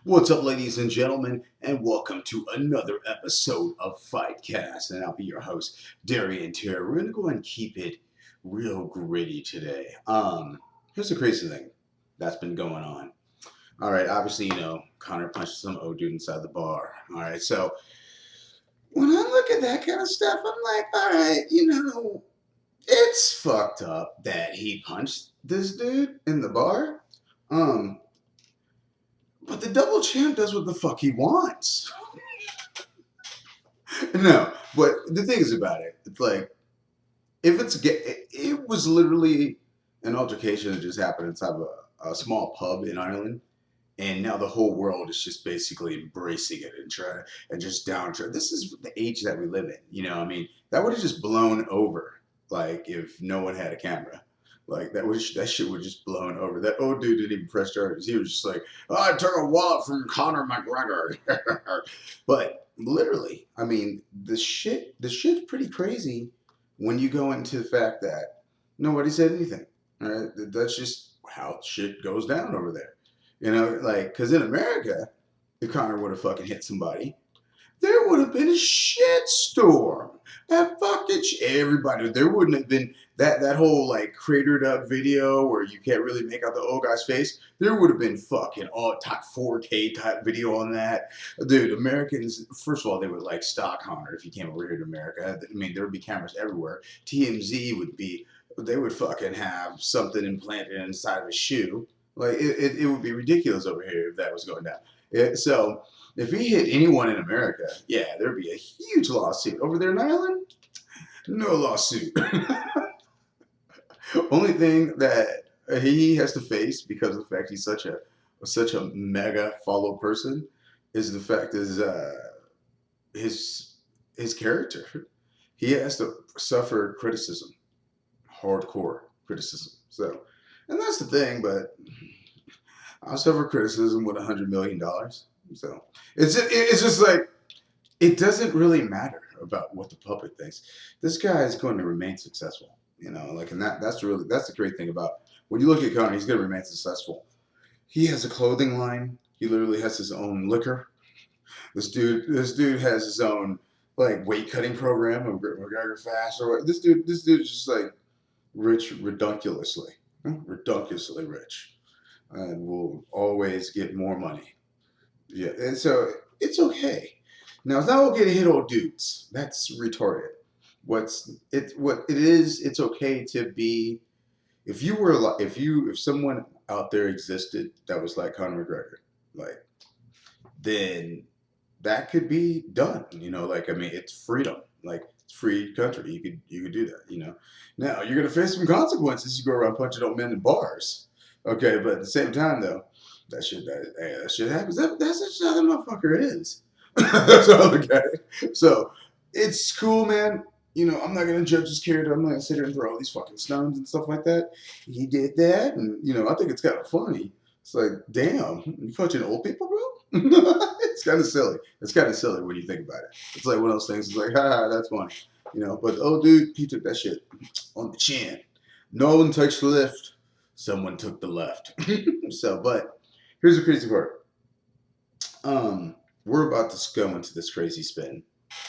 What's up, ladies and gentlemen, and welcome to another episode of Fightcast. And I'll be your host, Darian Terry. We're gonna go and keep it real gritty today. Here's the crazy thing that's been going on. All right, obviously, Conor punched some old dude inside the bar. All right, so when I look at that kind of stuff, I'm like, all right, it's fucked up that he punched this dude in the bar. Um, but the double champ does what the fuck he wants. No, but the thing is about it, it's like if it was literally an altercation that just happened inside of a small pub in Ireland, and now the whole world is just basically embracing it and trying and just downtrodden. This is the age that we live in. I mean, that would have just blown over, like if no one had a camera. Like that shit would just blown over. That old dude didn't even press charges. He was just like, "Oh, I took a wallet from Conor McGregor." But literally, I mean, the shit's pretty crazy when you go into the fact that nobody said anything. All right, that's just how shit goes down over there. Like, because in America, if Conor would have fucking hit somebody, there would have been a shit storm. That fucking everybody. There wouldn't have been that whole like cratered up video where you can't really make out the old guy's face. There would have been fucking all type 4K type video on that. Dude, Americans, first of all, they would like stock Conor if he came over here to America. I mean, there would be cameras everywhere. TMZ would be, they would fucking have something implanted inside of a shoe. Like it would be ridiculous over here if that was going down. So if he hit anyone in America, yeah, there'd be a huge lawsuit. Over there in Ireland, no lawsuit. Only thing that he has to face because of the fact he's such a mega followed person is the fact is his character. He has to suffer criticism, hardcore criticism. So, and that's the thing. But I'll suffer criticism with $100 million. So it's just like it doesn't really matter about what the public thinks. This guy is going to remain successful. Like, and that's the great thing about when you look at Conor, he's going to remain successful. He has a clothing line. He literally has his own liquor. This dude has his own like weight cutting program of McGregor Fast or what. This dude's just like rich, redonkulously rich, and will always get more money. Yeah, and so it's okay. Now it's not okay to hit old dudes. That's retarded. What it is? It's okay to be. If someone out there existed that was like Conor McGregor, like then that could be done. Like I mean, it's freedom. Like it's free country. You could do that. Now you're gonna face some consequences. You go around punching old men in bars. Okay, but at the same time though, that shit happens. That's just how the motherfucker is. That's how I look at it. So it's cool, man. I'm not gonna judge his character. I'm not gonna sit here and throw all these fucking stones and stuff like that. He did that, and I think it's kind of funny. It's like, damn, you punching old people, bro? It's kind of silly. It's kind of silly when you think about it. It's like one of those things. It's like, ha, that's funny. But oh, dude, he took that shit on the chin. No one touched the lift. Someone took the left. So, but here's the crazy part. We're about to go into this crazy spin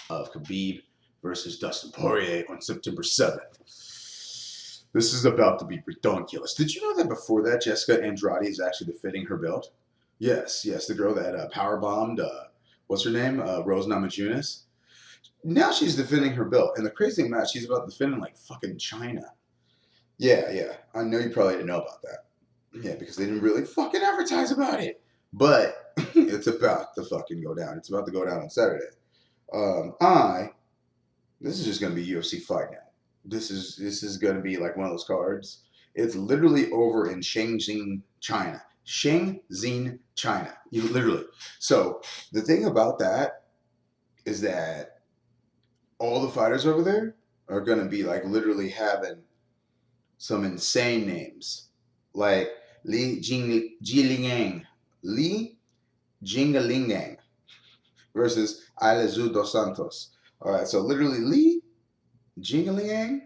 of Khabib versus Dustin Poirier on September 7th. This is about to be redonkulous. Did you know that before that, Jessica Andrade is actually defending her belt? Yes, the girl that power bombed, what's her name? Rose Namajunas. Now she's defending her belt. And the crazy thing about it, she's about defending like fucking China. Yeah. I know you probably didn't know about that. Yeah, because they didn't really fucking advertise about it. But it's about to fucking go down. It's about to go down on Saturday. This is just gonna be UFC Fight Night. This is gonna be like one of those cards. It's literally over in Shenzhen, China. Shenzhen, China. You literally. So the thing about that is that all the fighters over there are gonna be like literally having some insane names, like Li Jingalingang versus Ailezu dos Santos. All right, so literally Li Jingalingang,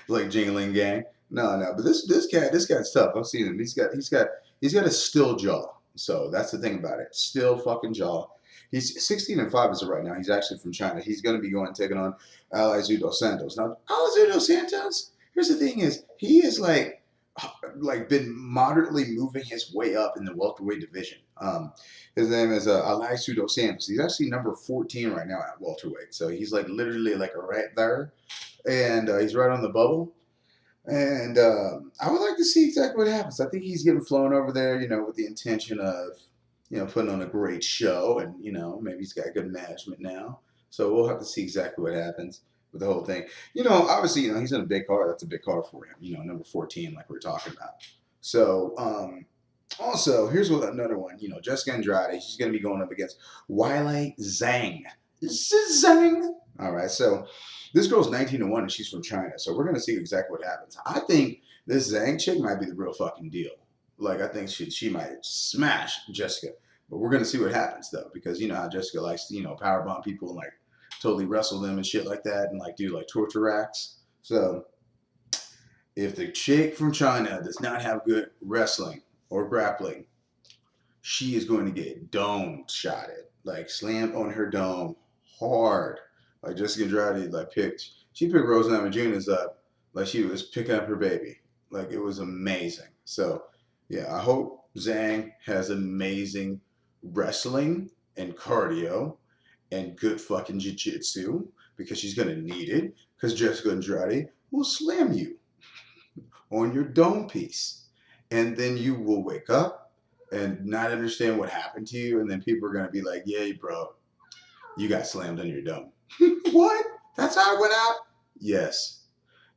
like Jingling Gang. No, but this guy's tough. I've seen him. He's got a still jaw. So that's the thing about it. Still fucking jaw. He's 16-5 as of right now. He's actually from China. He's going to be going taking on Alizu dos Santos. Now, Alizu dos Santos, here's the thing is, he is like been moderately moving his way up in the welterweight division. His name is Alizu dos Santos. He's actually number 14 right now at welterweight. So he's like literally like right there. And he's right on the bubble. And I would like to see exactly what happens. I think he's getting flown over there, with the intention of, putting on a great show. And, maybe he's got good management now. So we'll have to see exactly what happens with the whole thing. Obviously, he's in a big car. That's a big car for him, number 14, like we're talking about. So, also, here's another one. Jessica Andrade, she's going to be going up against Weili Zhang. Zhang. All right, so this girl's 19-1 and she's from China. So we're going to see exactly what happens. I think this Zhang chick might be the real fucking deal. Like, I think she might smash Jessica. But we're going to see what happens, though, because you know how Jessica likes to, powerbomb people and, like, totally wrestle them and shit like that and, like, do, like, torture acts. So if the chick from China does not have good wrestling or grappling, she is going to get dome shotted. Like, slammed on her dome hard. Like, Jessica Andrade, she picked Rose Namajunas up like she was picking up her baby. Like, it was amazing. So, yeah, I hope Zhang has amazing wrestling and cardio and good fucking jiu-jitsu because she's going to need it because Jessica Andrade will slam you on your dome piece. And then you will wake up and not understand what happened to you. And then people are going to be like, yeah, bro, you got slammed on your dome. What? That's how it went out? Yes.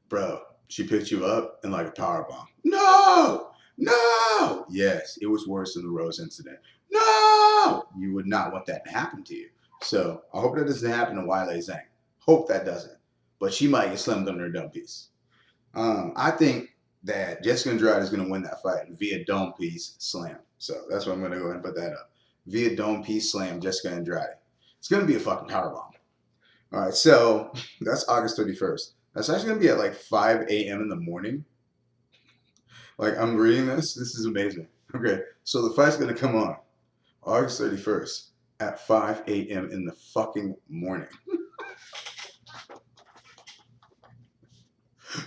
Bro, she picked you up in like a power bomb. No! No! Yes, it was worse than the Rose incident. No! You would not want that to happen to you. So I hope that doesn't happen to Weili Zhang. Hope that doesn't. But she might get slammed on her dome piece. I think that Jessica Andrade is going to win that fight via dome piece slam. So that's why I'm going to go ahead and put that up. Via dome piece slam, Jessica Andrade. It's going to be a fucking powerbomb. All right, so that's August 31st. That's actually going to be at like 5 a.m. in the morning. Like, I'm reading this. This is amazing. Okay, so the fight's going to come on August 31st at 5 a.m. in the fucking morning.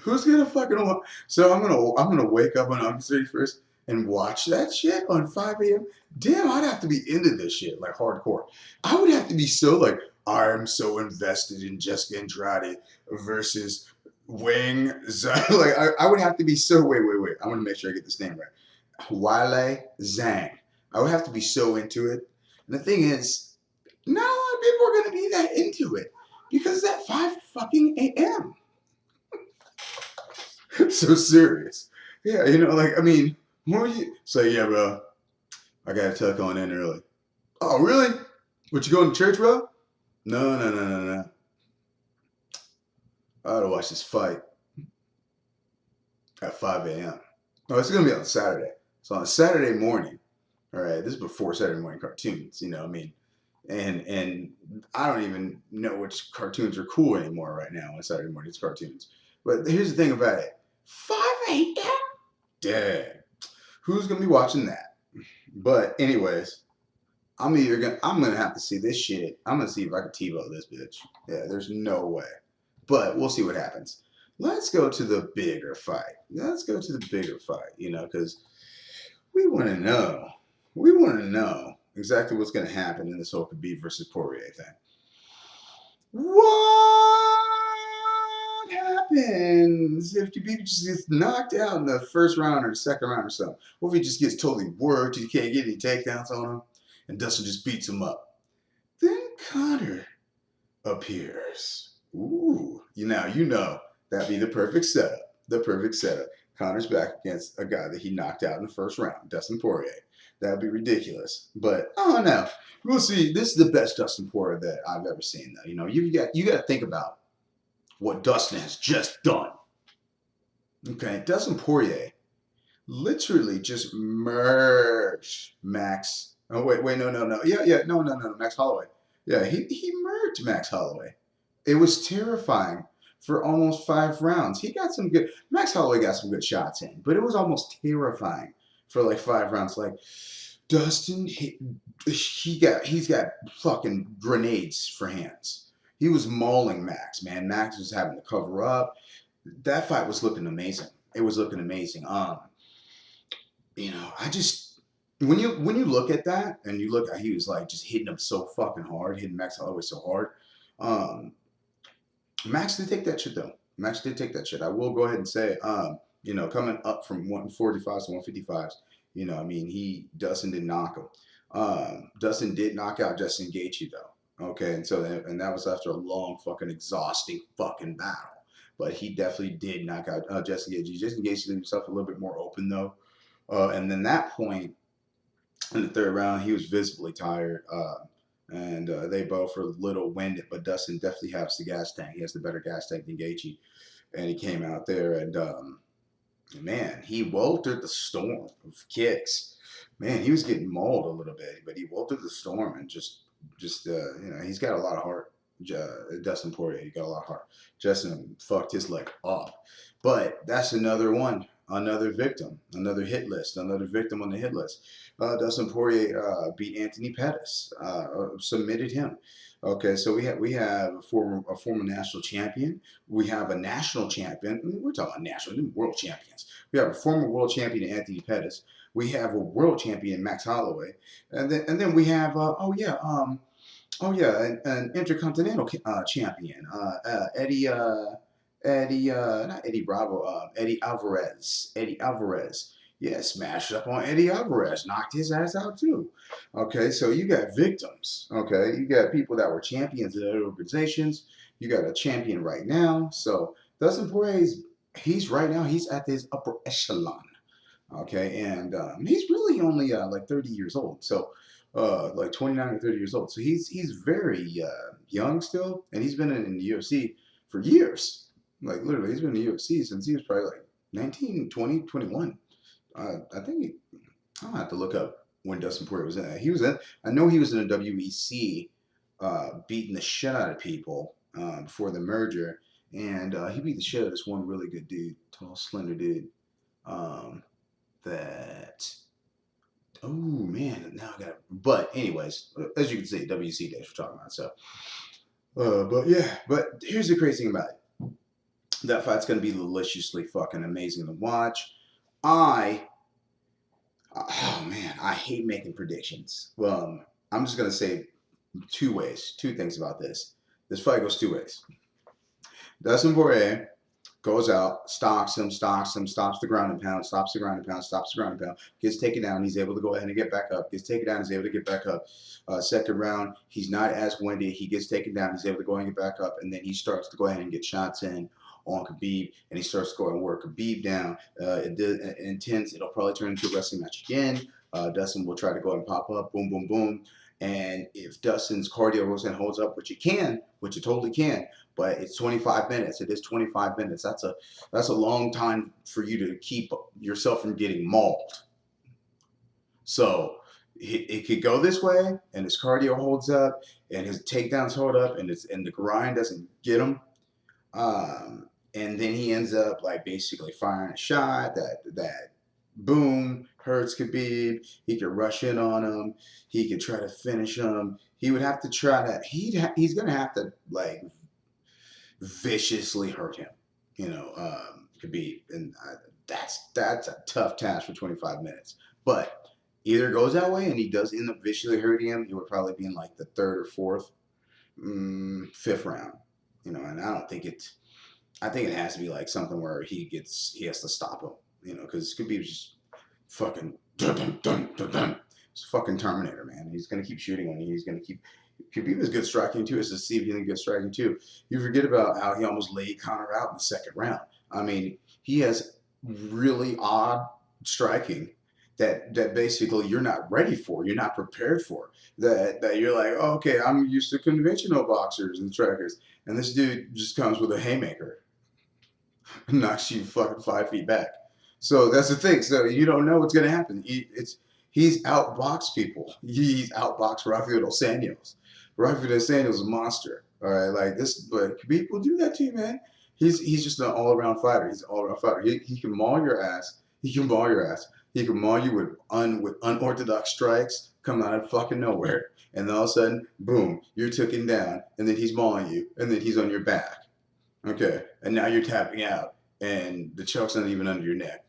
Who's gonna fucking watch? So I'm gonna wake up on August 31st and watch that shit on 5 a.m. Damn, I'd have to be into this shit like hardcore. I would have to be so like I'm so invested in Jessica Andrade versus Wang Zhang. Like I would have to be so wait. I want to make sure I get this name right. Weili Zhang. I would have to be so into it. And the thing is, not a lot of people are gonna be that into it because it's at 5 fucking a.m. So serious. Yeah, I mean, what are you? So, yeah, bro, I got to tuck on in early. Oh, really? What, you going to church, bro? No. I ought to watch this fight at 5 a.m. Oh, it's going to be on Saturday. So on Saturday morning, all right, this is before Saturday morning cartoons, what I mean? And I don't even know which cartoons are cool anymore right now on Saturday morning's cartoons. But here's the thing about it. 5 a.m.? Damn. Who's gonna be watching that? But anyways, I'm gonna have to see this shit. I'm gonna see if I can TiVo this bitch. Yeah, there's no way. But we'll see what happens. Let's go to the bigger fight. Because we want to know. We want to know exactly what's gonna happen in this whole Khabib versus Poirier thing. What happens if Khabib just gets knocked out in the first round or the second round or something? What if he just gets totally worked, you can't get any takedowns on him, and Dustin just beats him up? Then Conor appears. Ooh, that'd be the perfect setup. Conor's back against a guy that he knocked out in the first round, Dustin Poirier. That'd be ridiculous. But I don't know. We'll see. This is the best Dustin Poirier that I've ever seen, though. You got to think about what Dustin has just done. Okay, Dustin Poirier literally just merged Max. Oh wait, no. No, Max Holloway. Yeah, he merged Max Holloway. It was terrifying for almost 5 rounds. Max Holloway got some good shots in, but it was almost terrifying for like 5 rounds. Like, Dustin, he's got fucking grenades for hands. He was mauling Max, man. Max was having to cover up. That fight was looking amazing. It was looking amazing. I just when you look at that and you look at he was like just hitting him so fucking hard, hitting Max Holloway so hard. Um, Max did take that shit though. Max did take that shit. I will go ahead and say, coming up from 145s to 155s, I mean, Dustin did knock him. Dustin did knock out Justin Gaethje though. Okay, and that was after a long fucking exhausting fucking battle. But he definitely did knock out Justin Gaethje. Justin Gaethje leave himself a little bit more open though. And then that point in the third round, he was visibly tired. And they both were a little winded, but Dustin definitely has the gas tank. He has the better gas tank than Gaethje. And he came out there and, man, he weltered the storm of kicks. Man, he was getting mauled a little bit, but he weltered the storm and just he's got a lot of heart. Dustin Poirier, he got a lot of heart. Justin fucked his leg up. But that's another victim, another hit list, another victim on the hit list. Dustin Poirier beat Anthony Pettis, submitted him. Okay, so we have a former national champion. We have a national champion. We're talking national, world champions. We have a former world champion Anthony Pettis. We have a world champion Max Holloway, and then we have an intercontinental champion not Eddie Bravo, Eddie Alvarez. Eddie Alvarez. Yeah, smashed up on Eddie Alvarez, knocked his ass out too. Okay, so you got victims. Okay, you got people that were champions in other organizations. You got a champion right now. So Dustin Poirier, he's right now, he's at his upper echelon. Okay, and he's really only like 30 years old. So like 29 or 30 years old. So he's very young still, and he's been in the UFC for years. Like literally, he's been in the UFC since he was probably like 19, 20, 21. I think I'll have to look up when Dustin Poirier was in that. He was in. I know he was in a WEC, beating the shit out of people before the merger, and he beat the shit out of this one really good dude, tall, slender dude. That. Oh man, now I got. But anyways, as you can see, WC days we're talking about. So, but here's the crazy thing about it. That fight's gonna be deliciously fucking amazing to watch. Oh man, I hate making predictions. I'm just gonna say two things about this. This fight goes two ways. Dustin Poirier goes out, stops him, stops the ground and pound, stops the ground and pound, gets taken down. He's able to go ahead and get back up. Gets taken down. He's able to get back up. Second round, he's not as winded. He gets taken down. He's able to go ahead and get back up, and then he starts to go ahead and get shots in on Khabib, and he starts to go and work Khabib down. Intense. It'll probably turn into a wrestling match again. Dustin will try to go ahead and pop up. Boom, boom, boom. And if Dustin's cardio goes and holds up, which it totally can, but it's 25 minutes. It is 25 minutes. That's a long time for you to keep yourself from getting mauled. So it could go this way, and his cardio holds up, and his takedowns hold up, and the grind doesn't get him. And then he ends up like basically firing a shot that boom hurts Khabib. He could rush in on him. He could try to finish him. He would have to try to. He's gonna have to like viciously hurt him. Khabib, and that's a tough task for 25 minutes. But either it goes that way, and he does end up viciously hurting him. He would probably be in like the third or fourth, fifth round. And I don't think it's. I think it has to be like something where he has to stop him, because Khabib's just fucking It's fucking Terminator, man. He's gonna keep shooting on you. He's gonna keep. Khabib is good striking too. It's to see if he's good striking too. You forget about how he almost laid Conor out in the second round. I mean, he has really odd striking that basically you're not ready for. You're not prepared for. That you're like, oh, okay, I'm used to conventional boxers and strikers, and this dude just comes with a haymaker. Knocks you fucking 5 feet back. So that's the thing. So you don't know what's gonna happen. He's outboxed people. He's outboxed Rafael dos Anjos. Rafael dos Anjos is a monster. All right, like this, but Khabib will do that to you, man. He's just an all-around fighter. He's an all-around fighter. He can maul your ass. He can maul your ass. He could maul you with unorthodox strikes coming out of fucking nowhere. And then all of a sudden, boom, you're taken down, and then he's mauling you, and then he's on your back. Okay, and now you're tapping out, and the choke's not even under your neck.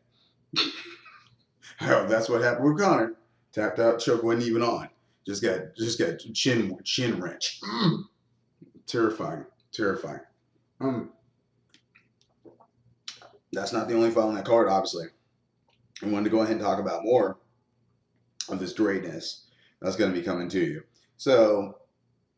Hell, that's what happened with Conor. Tapped out, choke wasn't even on. Just got chin wrench. Terrifying, terrifying. Um, that's not the only fight on that card, obviously. I wanted to go ahead and talk about more of this greatness that's going to be coming to you. So,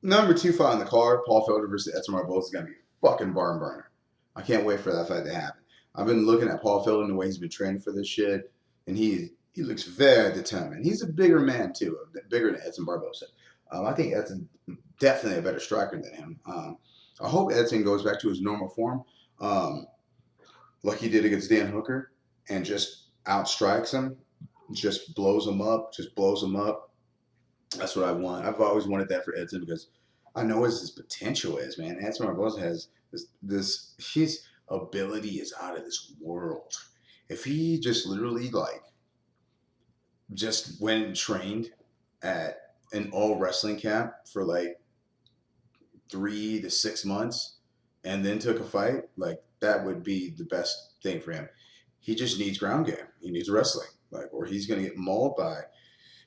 number 2 fight on the card, Paul Felder versus Edson Barboza, is going to be fucking barn burner. I can't wait for that fight to happen. I've been looking at Paul Felder and the way he's been training for this shit, and he looks very determined. He's a bigger man too, bigger than Edson Barboza. I think Edson definitely a better striker than him. I hope Edson goes back to his normal form, like he did against Dan Hooker, and just outstrikes him, just blows him up, That's what I want. I've always wanted that for Edson because I know what his potential is, man. Edson Barboza has this his ability is out of this world. If he just literally just went and trained at an all wrestling camp for 3 to 6 months and then took a fight, that would be the best thing for him. He just needs ground game. He needs wrestling, or he's gonna get mauled by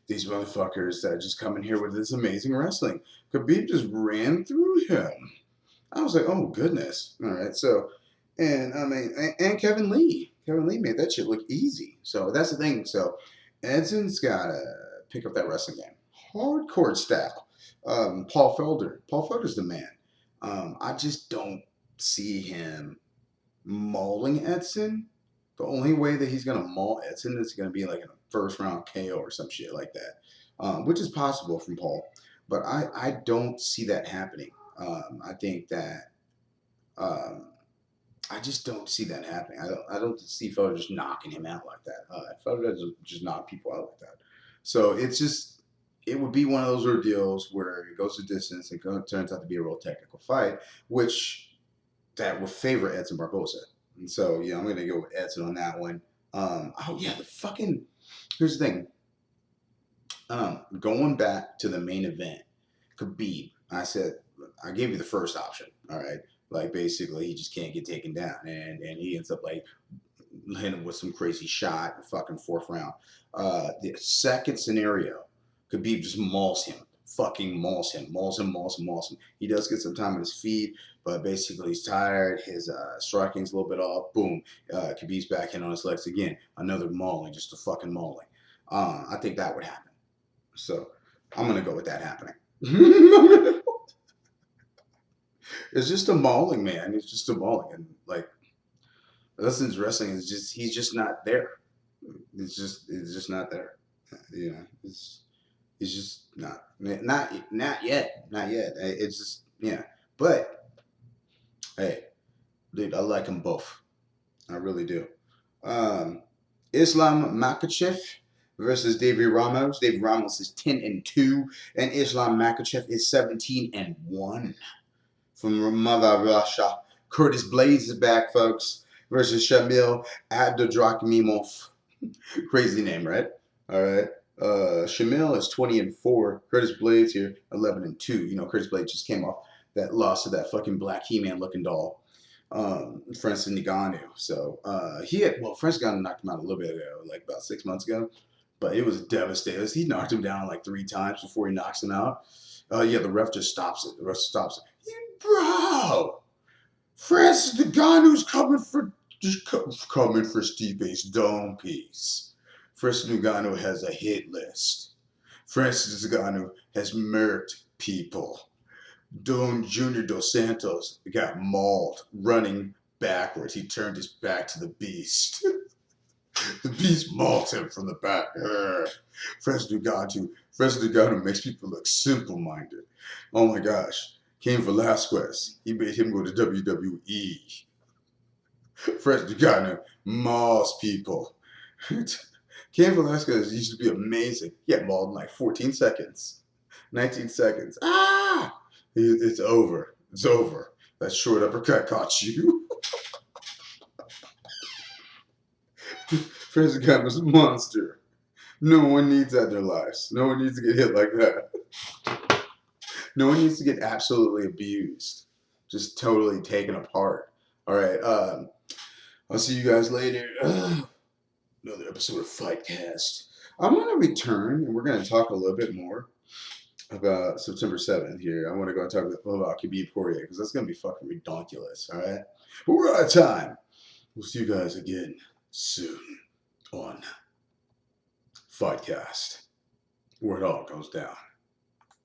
these motherfuckers that just come in here with this amazing wrestling. Khabib just ran through him. I was like, oh goodness. All right, so, and I mean, and Kevin Lee. Kevin Lee made that shit look easy. So that's the thing. So Edson's gotta pick up that wrestling game, hardcore style. Paul Felder. Paul Felder's the man. I just don't see him mauling Edson. The only way that he's gonna maul Edson is gonna be in a first round KO or some shit like that, which is possible from Paul, but I don't see that happening. I think that I just don't see that happening. I don't see Felder just knocking him out like that. Felder doesn't just knock people out like that. So it would be one of those ordeals where it goes to distance and turns out to be a real technical fight, which that would favor Edson Barboza. And so, I'm going to go with Edson on that one. Here's the thing. Going back to the main event, Khabib, I gave you the first option, all right? Basically, he just can't get taken down, and he ends up, hitting him with some crazy shot in the fucking 4th round. The second scenario, Khabib just mauls him. Fucking mauls him. He does get some time on his feet, but basically he's tired. His striking's a little bit off. Boom. Khabib's back in on his legs again. Another mauling, just a fucking mauling. I think that would happen. So I'm going to go with that happening. It's just a mauling, man. It's just a mauling. And Edson's wrestling he's just not there. It's just not there. He's just not yet. It's just But hey, dude, I like them both. I really do. Islam Makhachev versus David Ramos. David Ramos is 10-2, and Islam Makhachev is 17-1. From Mother Russia, Curtis Blades is back, folks, versus Shamil Abdurakhimov. Crazy name, right? All right. Shamil is 20-4. Curtis Blades here 11-2. Curtis Blades just came off that loss to that fucking black He-Man looking doll, Francis Ngannou. So Francis Ngannou knocked him out a little bit ago, about 6 months ago, but it was devastating. He knocked him down 3 times before he knocks him out. The ref just stops it. The ref stops it. Bro, Francis Ngannou's coming for Stipe's dome piece. Francis Ngannou has a hit list. Francis Ngannou has murked people. Don Junior Dos Santos got mauled running backwards. He turned his back to the beast. The beast mauled him from the back. Francis Ngannou makes people look simple-minded. Oh my gosh. Cain Velasquez, he made him go to WWE. Francis Ngannou mauls people. Cain Velasquez used to be amazing. He got mauled in 14 seconds. 19 seconds. It's over. It's over. That short uppercut caught you. Francis Ngannou's a monster. No one needs that in their lives. No one needs to get hit like that. No one needs to get absolutely abused. Just totally taken apart. All right. I'll see you guys later. Another episode of Fightcast. I'm going to return and we're going to talk a little bit more about September 7th here. I want to go and talk about Khabib Poirier because that's going to be fucking redonkulous. All right. But we're out of time. We'll see you guys again soon on Fightcast, where it all goes down.